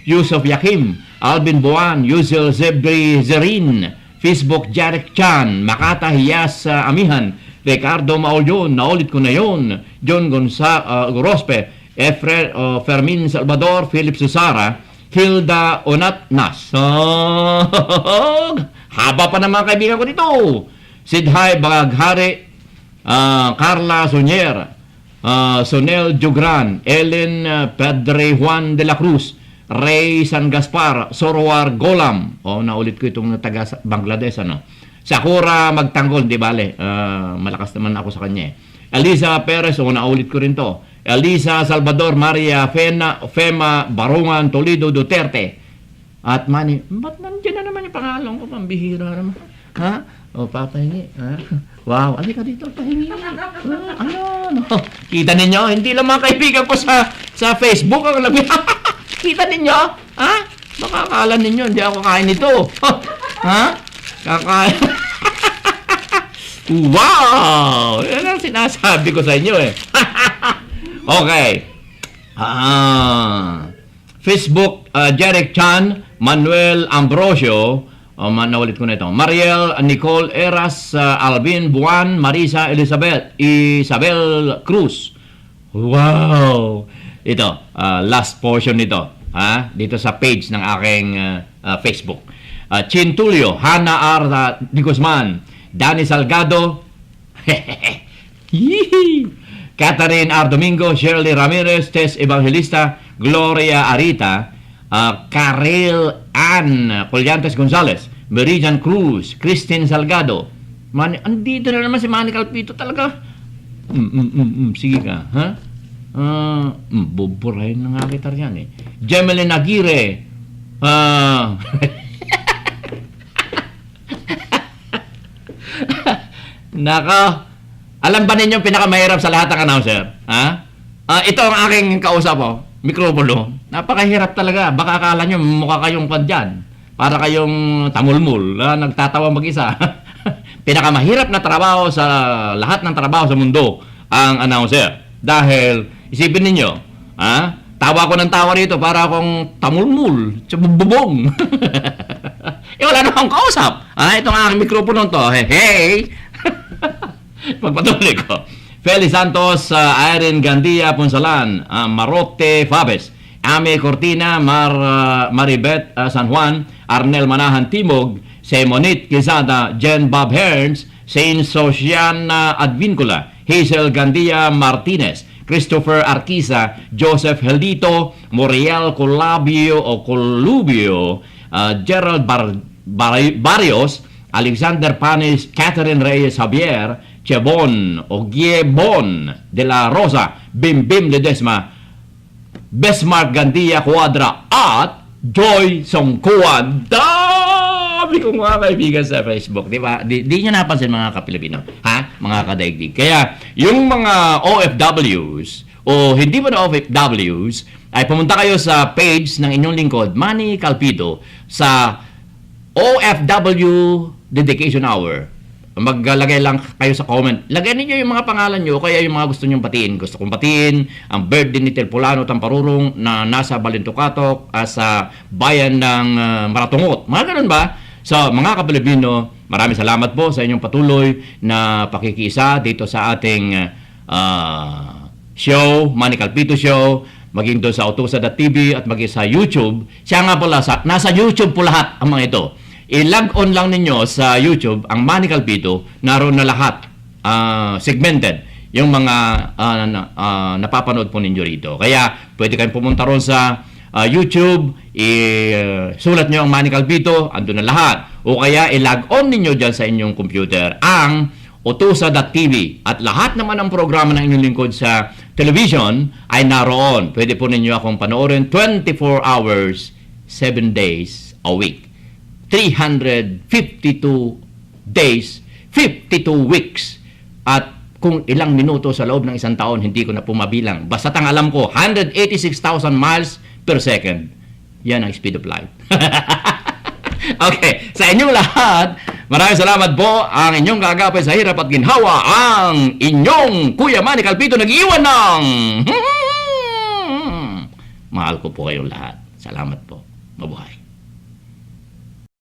Yusuf Yakim, Alvin Buan, Yuzel Zebri Zerin, Facebook Jarek Chan, Makata Hiyas Amihan, Ricardo Maulyon, naulit ko na yun, John Gorospe, Fermin Salvador, Philip Susara, Hilda Onatnas. Haba pa ng mga kaibigan ko dito. Sidhay Baghari, Carla Sonier, Sonel Jugran, Ellen Padre Juan de la Cruz, Ray San Gaspar, Sorwar Golam. Naulit ko itong taga Bangladesh, ano. Sakura Magtanggol, di bale. Malakas naman ako sa kanya. Elisa Perez, naulit ko rin to. Elisa Salvador Maria Fema Barungan Toledo Duterte. At Manny, ba't nandiyan na naman yung pangalan ko? Pambihira naman. Ha? Papahingi. Ha? Wow, alika dito, pahingi. Ano? Kita ninyo? Hindi lang mga kaibigan ko sa Facebook ang labi. Kita ninyo? Ha? Baka akala ninyo, hindi ako kain nito. Ha? Kakain. Wow! Yan ang sinasabi ko sa inyo eh. Okay. Facebook, Jarek Chan, Manuel Ambrosio, naulit ko na ito. Mariel Nicole Eras, Alvin Buan, Marisa Isabel Cruz. Wow! Ito, last portion nito. Dito sa page ng aking Facebook. Chin Tulio, Hana R. Di Guzman, Danny Salgado, Catherine R. Domingo, Shirley Ramirez, Tess Evangelista, Gloria Arita, Karel Ann Collantes Gonzalez, Meridian Cruz, Christine Salgado. Andito na naman si Manny Calpito talaga. Sige ka, ha? Buburahin na nga kita riyan eh. Gemeline Aguirre, nako, alam ba ninyo pinakamahirap sa lahat ng announcer? Ito ang aking kausap mikropono. Napakahirap talaga. Baka akala nyo mukha kayong pandyan. Para kayong tamulmul. Nagtatawa mag-isa. Pinakamahirap na trabaho sa lahat ng trabaho sa mundo ang announcer. Dahil, isipin ninyo, tawa ko ng tawa rito para akong tamulmul. Tsabububong. Wala na akong kausap. Itong aking mikropono to. Hey! Pagpatuloy ko. Feli Santos, Irene Gandia Ponsalan, Marote Fabes, Ame Cortina, Maribet San Juan, Arnel Manahan Timog, Semonit Quezada, Jen Bob Hearns, Saint Sociana Advincula, Hazel Gandia Martinez, Christopher Arquiza, Joseph Heldito, Moriel Colubio, Gerald Barrios, Alexander Panis, Catherine Reyes Javier, Chebon, Ogiebon de la Rosa, Bimbim Ledesma, Besmark Gandia Cuadra, at Joy Songkuan. Dami kong mga kaibigan sa Facebook. Di ba? Di nyo napansin mga kapilipino. Mga kadaigdig. Kaya, yung mga OFWs, o hindi mo na OFWs, ay pumunta kayo sa page ng inyong lingkod, Manny Calpito, sa OFW Dedication Hour. Maglalagay lang kayo sa comment. Lagay niyo yung mga pangalan nyo, kaya yung mga gusto nyong batiin. Gusto kong batiin ang birthday ni Telpolano Tamparurong na nasa Balintokatok sa bayan ng Maratungot. Mga ganun ba? So, mga kapilipino, maraming salamat po sa inyong patuloy na pakikiisa dito sa ating show, Manny Calpito Show, maging doon sa Autusa.tv at maging sa YouTube. Siya nga pala, nasa YouTube po lahat ang mga ito. I-log on lang ninyo sa YouTube ang Manny Calpito, naroon na lahat segmented yung mga napapanood po ninyo rito. Kaya pwede kayong pumunta ron sa YouTube, sulat nyo ang Manny Calpito, andun na lahat. O kaya i-log on ninyo dyan sa inyong computer ang Autusa.tv at lahat naman ng programa ng inyong lingkod sa television ay naroon. Pwede po ninyo akong panoorin 24 hours, 7 days a week. 352 days, 52 weeks. At kung ilang minuto sa loob ng isang taon, hindi ko na pumabilang. Basta ang alam ko, 186,000 miles per second. Yan ang speed of light. Okay, sa inyong lahat, maraming salamat po. Ang inyong gagapay sa hirap at ginhawa, ang inyong Kuya Manny Calpito nag-iwan ng mahal ko po kayong lahat. Salamat po. Mabuhay.